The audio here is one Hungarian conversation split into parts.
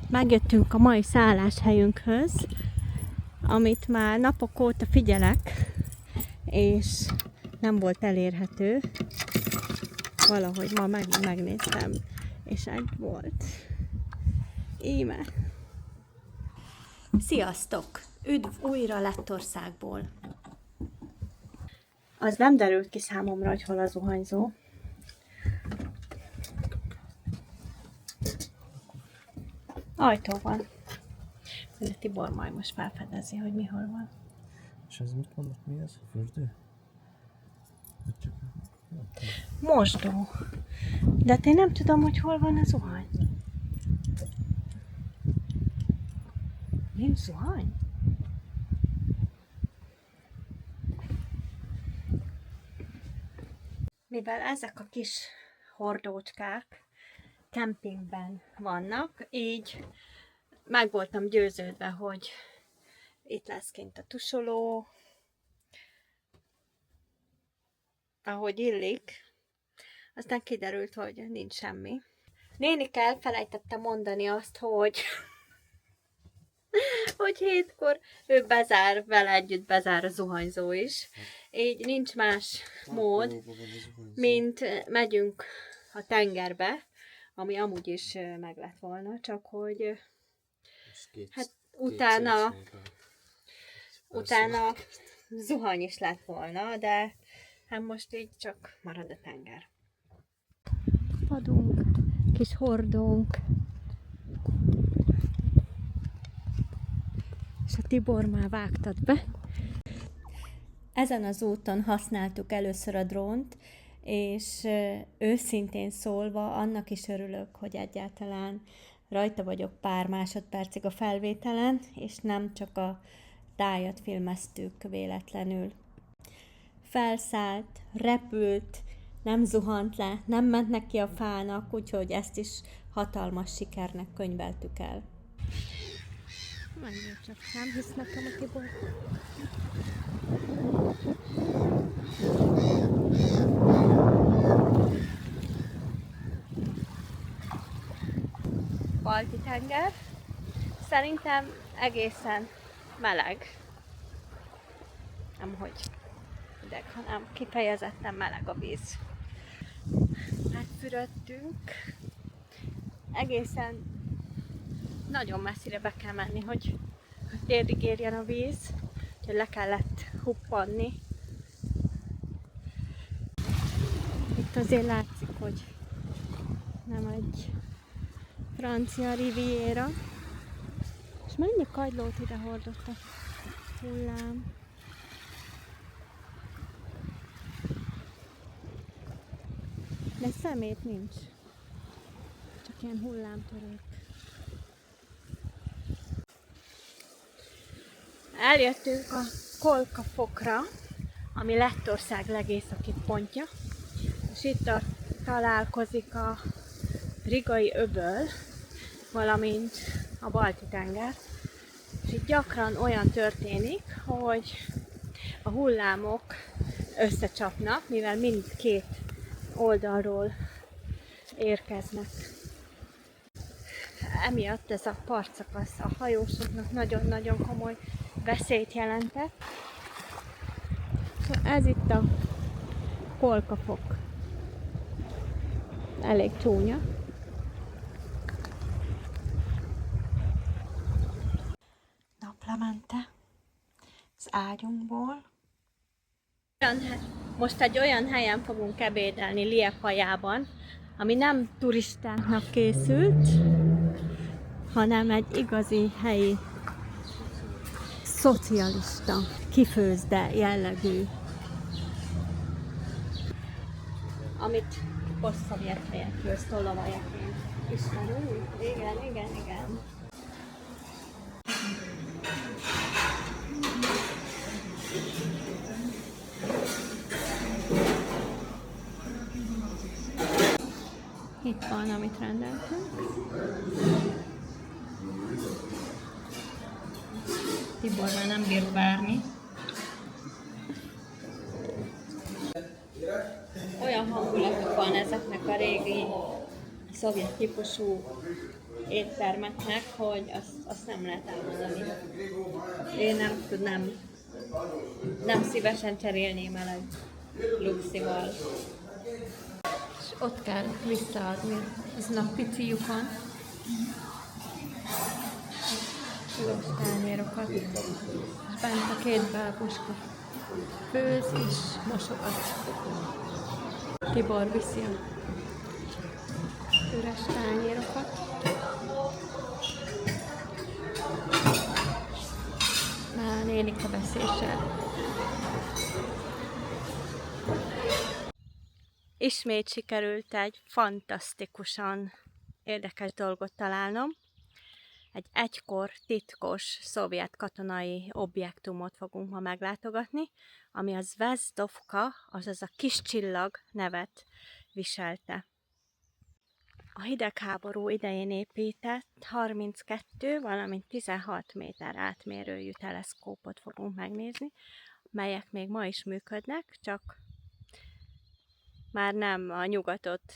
Megjöttünk a mai szálláshelyünkhöz, amit már napok óta figyelek, és nem volt elérhető. Valahogy ma megnéztem, és egy volt. Íme. Sziasztok! Üdv újra Lettországból! Az nem derült ki számomra, hogy hol a zuhanyzó. Ajtó van. De Tibor majd most felfedezi, hogy mi hol van. És ez mit mondok, mi ez? Fürdő? Mosdó. De én nem tudom, hogy hol van a zuhany. Nincs zuhany? Mivel ezek a kis hordócskák kempingben vannak, így meg voltam győződve, hogy itt lesz kint a tusoló, ahogy illik. Aztán kiderült, hogy nincs semmi. Nénike elfelejtette mondani azt, hogy hétkor ő bezár, vele együtt bezár a zuhanyzó is. Így nincs más mód, mint megyünk a tengerbe, ami amúgy is meg lett volna, csak hogy hát utána zuhany is lett volna, de hát most így csak marad a tenger. Padunk, kis hordónk. És a Tibor már vágtat be. Ezen az úton használtuk először a drónt, és őszintén szólva annak is örülök, hogy egyáltalán rajta vagyok pár másodpercig a felvételen, és nem csak a tájat filmeztük véletlenül. Felszállt, repült, nem zuhant le, nem ment neki a fának, úgyhogy ezt is hatalmas sikernek könyveltük el. Menjél csak, nem hisz nekem a Tibor. Balti tenger. Szerintem egészen meleg. Nem hogy hideg, hanem kifejezetten meleg a víz. Megfürödtünk. Egészen nagyon messzire be kell menni, hogy térdig érjen a víz. Úgyhogy le kellett huppanni. Itt azért látszik, hogy nem egy francia riviera. És mennyi kagylót ide hordott a hullám. De szemét nincs. Csak ilyen hullámtörők. Eljöttünk a Kolkafokra, ami Lettország legészakibb pontja. És itt találkozik a Rigai öböl, valamint a Balti tenger. És itt gyakran olyan történik, hogy a hullámok összecsapnak, mivel mindkét oldalról érkeznek. Emiatt ez a partszakasz a hajósoknak nagyon-nagyon komoly veszélyt jelentett. Ez itt a Kolkafok. Elég csúnya. Naplemente az ágyunkból. Most egy olyan helyen fogunk ebédelni Liepājában, ami nem turistáknak készült, hanem egy igazi helyi szocialista, kifőzde jellegű, amit posztszovjet helyettől sztolovajaként ismerünk. Igen. Itt van, amit rendeltünk. Tibor már nem bír várni. Olyan hangulatuk van ezeknek a régi szovjet típusú éttermeknek, hogy azt nem lehet elmondani. Én nem tudnám, nem szívesen cserélném el egy luxival. És ott kell visszaadni az napi fiúkon. Üres tányérokat. És bent a két bábuska főz és mosogat. Tibor viszi a üres tányérokat. Már nénik a beszéssel. Ismét sikerült egy fantasztikusan érdekes dolgot találnom. Egy egykor titkos szovjet katonai objektumot fogunk ma meglátogatni, ami a Zvezdovka, azaz a kis csillag nevet viselte. A hidegháború idején épített 32, valamint 16 méter átmérőjű teleszkópot fogunk megnézni, melyek még ma is működnek, csak már nem a nyugatot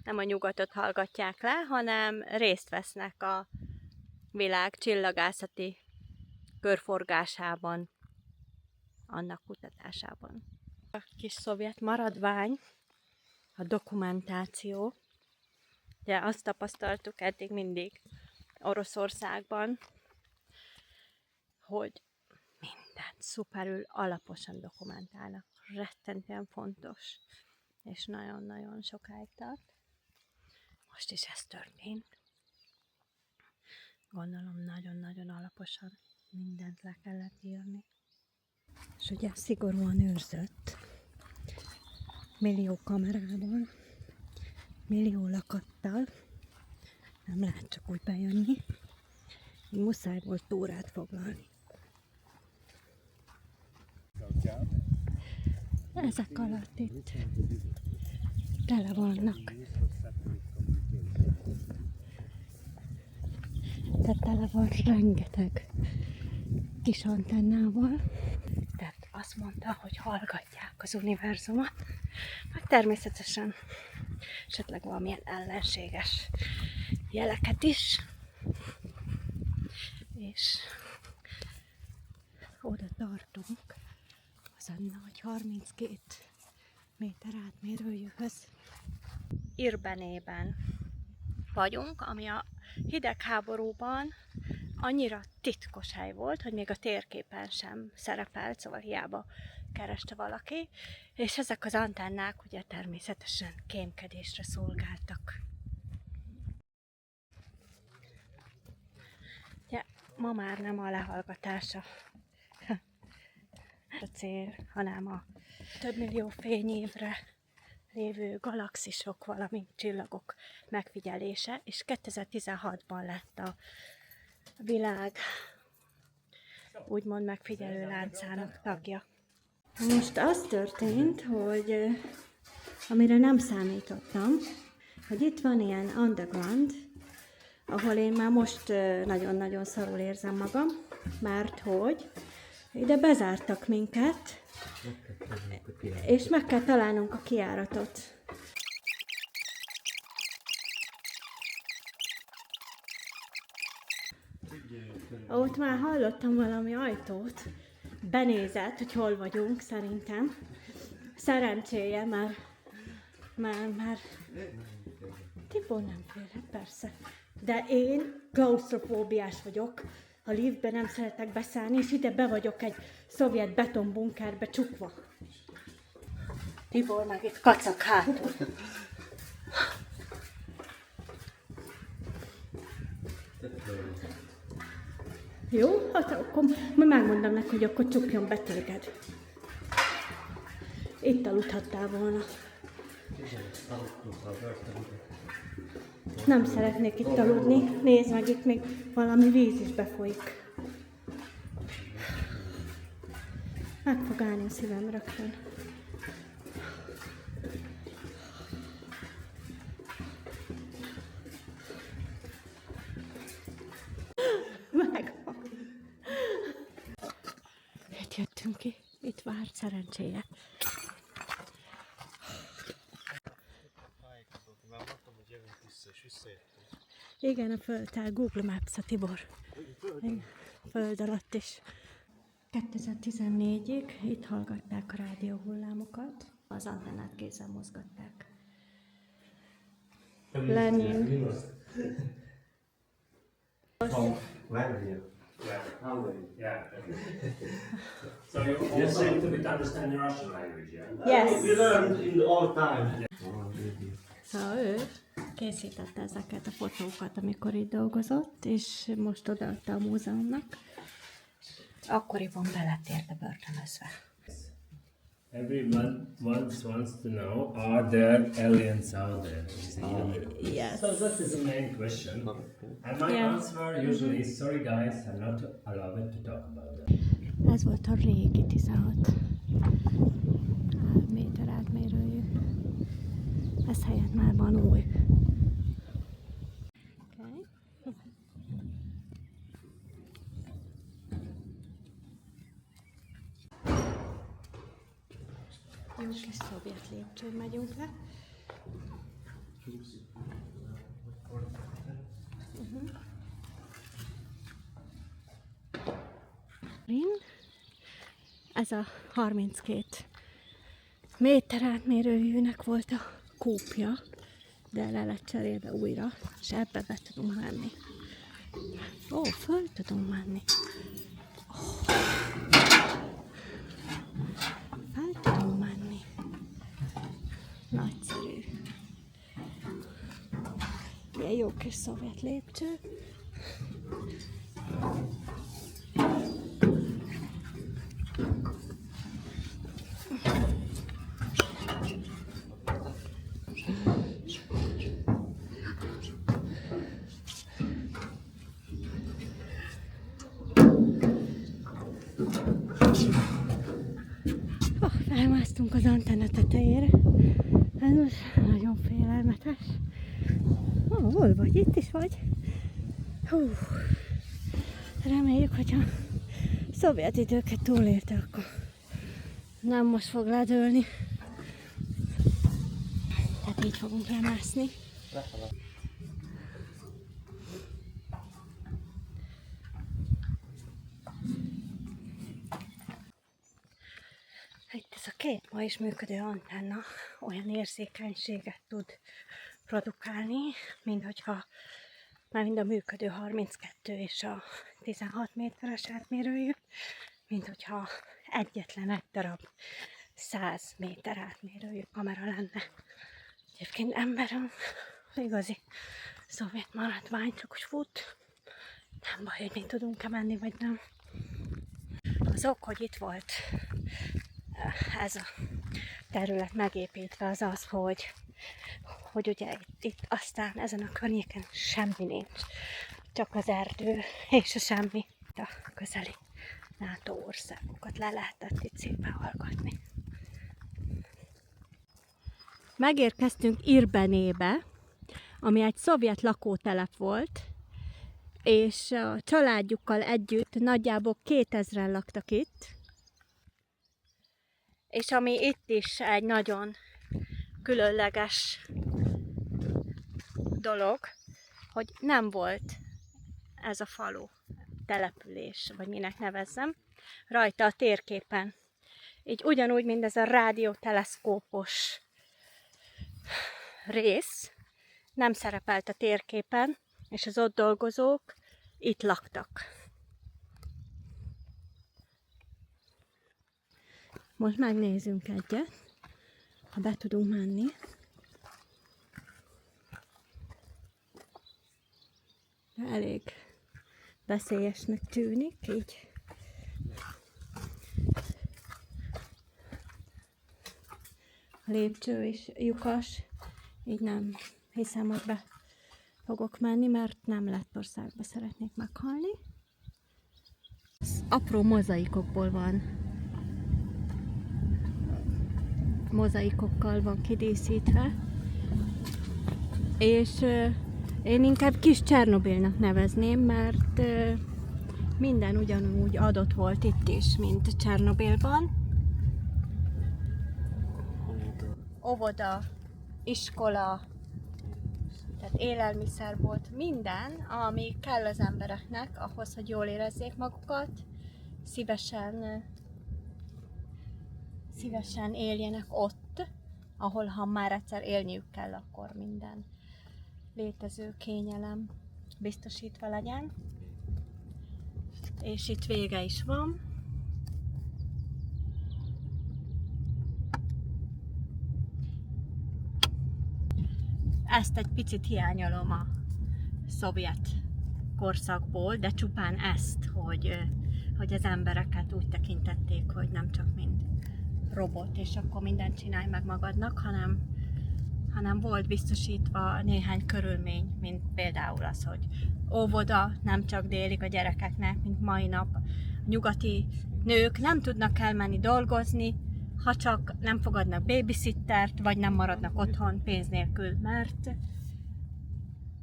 nem a nyugatot hallgatják le, hanem részt vesznek a világ csillagászati körforgásában, annak kutatásában. A kis szovjet maradvány, a dokumentáció. Ugye azt tapasztaltuk eddig mindig Oroszországban, hogy mindent szuperül alaposan dokumentálnak. Rettentően fontos, és nagyon-nagyon sokáig tart. Most is ez történt. Gondolom nagyon-nagyon alaposan mindent le kellett írni. És ugye szigorúan őrzött, millió kamerával, millió lakattal, nem lehet csak úgy bejönni, így muszáj volt túrát foglalni. Ezek alatt itt tele vannak. Tehát tele van rengeteg kis antennával. Tehát azt mondta, hogy hallgatják az univerzumot, meg természetesen esetleg valamilyen ellenséges jeleket is. És oda tartunk az a nagy 32 méter átmérőjűhöz. Irbenében vagyunk, ami a hidegháborúban annyira titkos hely volt, hogy még a térképen sem szerepelt, szóval hiába kereste valaki, és ezek az antennák ugye természetesen kémkedésre szolgáltak. Ugye, ma már nem a lehallgatása a cél, hanem a több millió fényévre lévő galaxisok, valamint csillagok megfigyelése, és 2016-ban lett a világ úgymond megfigyelő láncának tagja. Most az történt, hogy amire nem számítottam, hogy itt van ilyen underground, ahol én már most nagyon-nagyon szarul érzem magam, mert hogy ide bezártak minket, és meg kell találnunk a kijáratot. Ott már hallottam valami ajtót, benézett, hogy hol vagyunk szerintem. Szerencséje, már Tibor nem félhet, persze. De én klausztrofóbiás vagyok, a liftbe nem szeretek beszállni, és ide be vagyok egy szovjet betonbunkerbe csukva. Tibor meg itt kacag hátul. Jó? Hát akkor megmondom neki, hogy akkor csukjon be téged. Itt aludhattál volna. Nem szeretnék itt aludni. Nézd meg, itt még valami víz is befolyik. Meg fog állni a szívem rögtön. Megvan. Itt jöttünk ki. Itt várt szerencséje. vissza, és visszajöttünk. Igen, a földtel, Google Maps a Tibor. Igen, föld alatt is. 2014-ig itt hallgatták a rádióhullámokat, az antennát kézzel mozgatták. Lenin. When here? Yeah, Hungary, yeah. So you also a little bit understand the Russian language, yeah? Yes. We learned in the old time. Szóval ő készítette ezeket a fotókat, amikor itt dolgozott, és most odaadta a múzeumnak. Akkoriban beletért börtönözve. Everyone wants to know, are there aliens out there? Yes. So that is the main question. And my Yeah. answer usually is, sorry guys, I'm not allowed to talk about that. Ez volt a régi 16 méter átmérőjű. Ez helyett már van új. Okay. Jó kis szovjet lépcsőn megyünk le. Ez a 32 méter átmérőjűnek volt a kúpja, de le lett cserélve újra, és ebbe be tudunk menni. Ó, föl tudunk menni. Fel tudunk menni. Nagyszerű. Milyen jó kis szovjet lépcső. Felmásztunk az antenna tetejére. Ez most nagyon félelmetes. Hol vagy? Itt is vagy? Hú. Reméljük, hogyha szovjet időket túlélte, akkor nem most fog ledőlni. Tehát így fogunk lemászni. Itt ez a két ma is működő antenna olyan érzékenységet tud produkálni, mint hogyha már mind a működő 32 és a 16 méteres átmérőjű, mint hogyha egyetlen egy darab 100 méter átmérőjű kamera lenne. Egyébként emberem igazi szovjet maradvány, csak úgy fut. Nem baj, hogy még tudunk-e menni, vagy nem. Az ok, hogy itt volt ez a terület megépítve, az az, hogy ugye itt aztán ezen a környéken semmi nincs, csak az erdő és a semmi. A közeli NATO országokat le lehetett itt szépen hallgatni. Megérkeztünk Irbenébe, ami egy szovjet lakótelep volt, és a családjukkal együtt nagyjából 2000-en laktak itt. És ami itt is egy nagyon különleges dolog, hogy nem volt ez a falu, település, vagy minek nevezzem, rajta a térképen. Így ugyanúgy, mint ez a rádióteleszkópos rész nem szerepelt a térképen, és az ott dolgozók itt laktak. Most megnézzünk egyet, ha be tudunk menni. Elég veszélyesnek tűnik, így. A lépcső is lyukas, így nem hiszem, hogy be fogok menni, mert nem Lettországba szeretnék meghalni. Ez apró mozaikokból van. Mozaikokkal van kidíszítve, és én inkább kis Csernobilnak nevezném, mert minden ugyanúgy adott volt itt is, mint Csernobilban. Óvoda, iskola, Tehát élelmiszer volt, minden, ami kell az embereknek ahhoz, hogy jól érezzék magukat, szívesen éljenek ott, ahol ha már egyszer élniük kell, akkor minden létező kényelem biztosítva legyen. És itt vége is van. Ezt egy picit hiányolom a szovjet korszakból, de csupán ezt, hogy az embereket úgy tekintették, hogy nem csak mind robot, és akkor mindent csinálj meg magadnak, hanem volt biztosítva néhány körülmény, mint például az, hogy óvoda nem csak délig a gyerekeknek, mint mai nap. Nyugati nők nem tudnak elmenni dolgozni, ha csak nem fogadnak babysittert, vagy nem maradnak otthon pénz nélkül, mert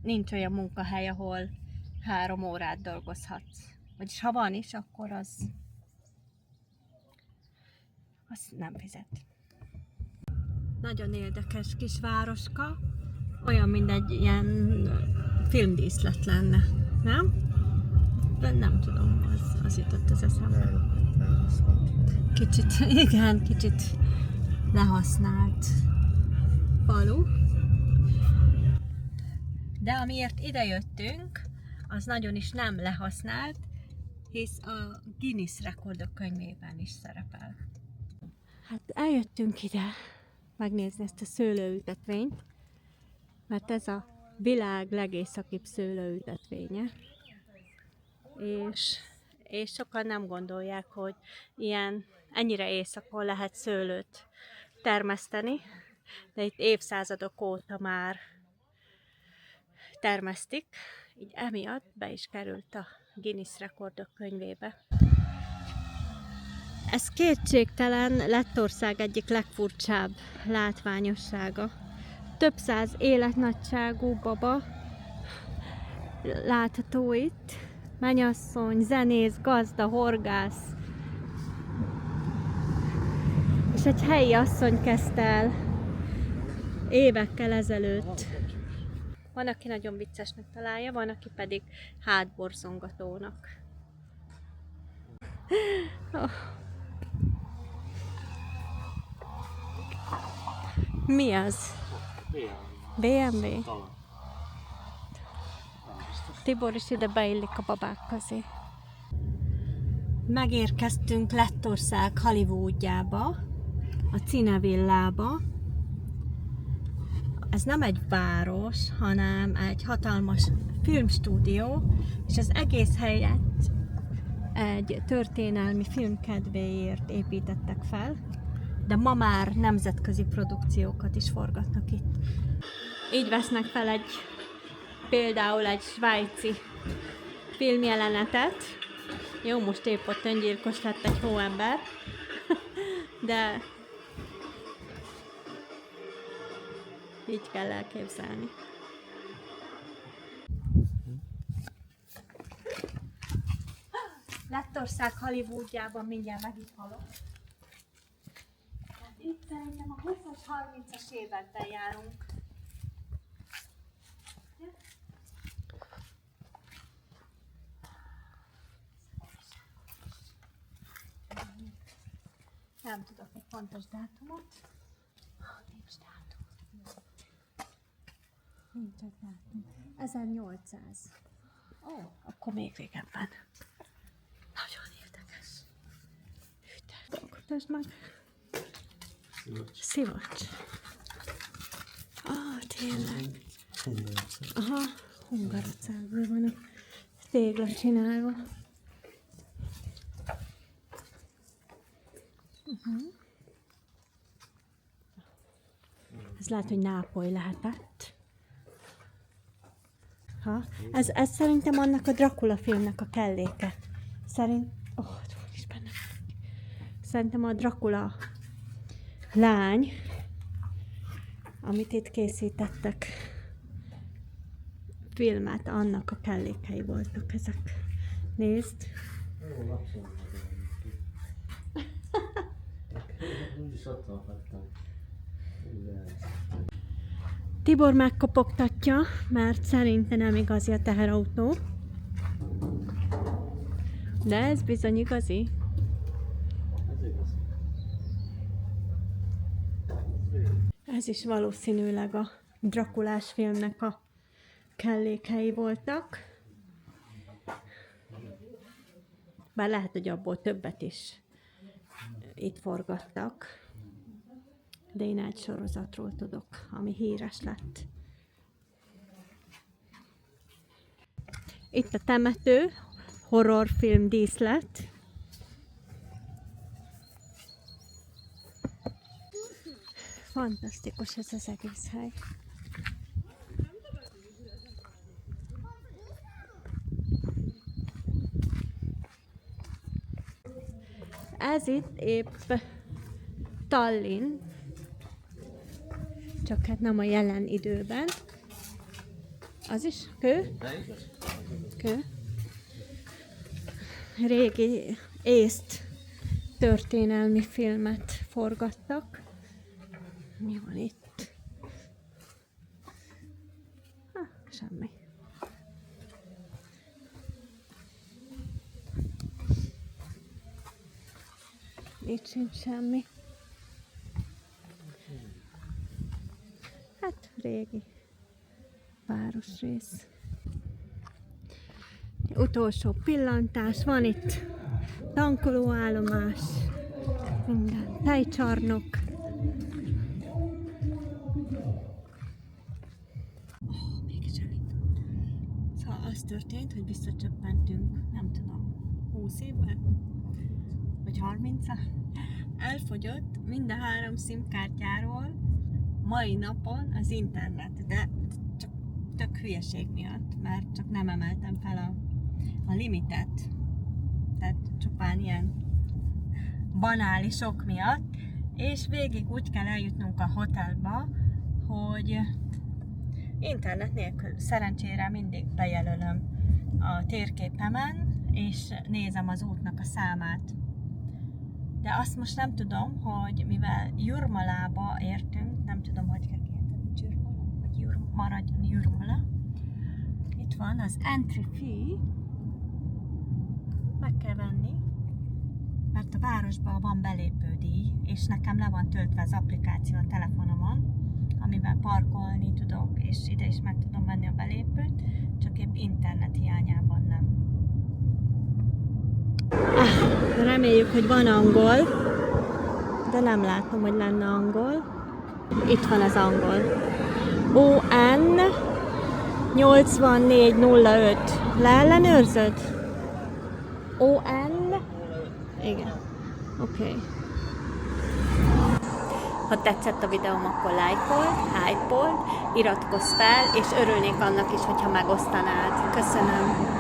nincs olyan munkahely, ahol 3 órát dolgozhatsz. Vagyis ha van is, akkor az nem fizet. Nagyon érdekes kis városka, olyan, mint egy ilyen filmdíszlet lenne, nem? De nem tudom, az jutott az eszembe. Kicsit lehasznált falu. De amiért idejöttünk, az nagyon is nem lehasznált, hisz a Guinness rekordok könyvében is szerepel. Hát eljöttünk ide megnézni ezt a szőlőültetvényt, mert ez a világ legészakibb szőlőültetvénye. És sokan nem gondolják, hogy ennyire északon lehet szőlőt termeszteni, de itt évszázadok óta már termesztik, így emiatt be is került a Guinness rekordok könyvébe. Ez kétségtelen Lettország egyik legfurcsább látványossága. Több száz életnagyságú baba látható itt. Mennyasszony, zenész, gazda, horgász. És egy helyi asszony kezdte el évekkel ezelőtt. Van, aki nagyon viccesnek találja, van, aki pedig hátborzongatónak. Oh. Mi az? BMW? Tibor is ide beillik a babák közé. Megérkeztünk Lettország Hollywoodjába, a Cinevillába. Ez nem egy város, hanem egy hatalmas filmstúdió, és az egész helyet egy történelmi film kedvéért építettek fel, de ma már nemzetközi produkciókat is forgatnak itt. Így vesznek fel például egy svájci filmjelenetet. Jó, most épp ott öngyilkos lett egy hóember, de így kell elképzelni. Lettország Hollywoodjában mindjárt meg itt halok. Itt szerintem a 20-as, 30-as években járunk. Nem tudok egy pontos dátumot. Nincs dátum. Nincs egy dátum. 1800. Ó, akkor még régebben. Nagyon érdekes. Mutasd meg. Szivacs. Tényleg. Aha, hungaracákból van a tégla csinálva. Ez lehet, hogy Nápoly lehetett. Ez szerintem annak a Dracula filmnek a kelléke. Szerintem a Dracula lány, amit itt készítettek, filmet, annak a kellékei voltak ezek. Nézd! Tibor megkopogtatja, mert szerinte nem igazi a teherautó. De ez bizony igazi. Ez is valószínűleg a Drakulás filmnek a kellékei voltak. Bár lehet, hogy abból többet is itt forgattak. De én egy sorozatról tudok, ami híres lett. Itt a temető, horrorfilm díszlet. Fantasztikus ez az egész hely. Ez itt épp Tallinn, csak hát nem a jelen időben. Az is kő? Kő. Régi észt történelmi filmet forgattak. Mi van itt? Semmi. Itt sincs semmi. Hát régi városrész. Utolsó pillantás, van itt tankolóállomás, minden tejcsarnok. Mégis elindult. Szóval az történt, hogy visszacsöppentünk, nem tudom, 20 évvel? Vagy 30-a? Elfogyott mind a 3 SIM-kártyáról mai napon az internet, de csak tök hülyeség miatt, mert csak nem emeltem fel a limitet. Tehát csupán ilyen banálisok miatt, és végig úgy kell eljutnunk a hotelba, hogy internet nélkül. Szerencsére mindig bejelölöm a térképemen, és nézem az útnak a számát. De azt most nem tudom, hogy mivel Jurmalába értünk, nem tudom, hogy kell kiejteni, Jurmala, vagy maradjon Jurmala. Itt van az entry fee, meg kell venni, mert a városban van belépődíj, és nekem le van töltve az applikáció a telefonomon, amivel parkolni tudok, és ide is meg tudom venni a belépőt, csak épp internet hiányában nem. Reméljük, hogy van angol, de nem látom, hogy lenne angol. Itt van az angol. ON 8405. Leellenőrzöd? ON? Igen. Oké. Okay. Ha tetszett a videóm, akkor lájkold, hype-old, iratkozz fel, és örülnék annak is, hogyha megosztanád. Köszönöm!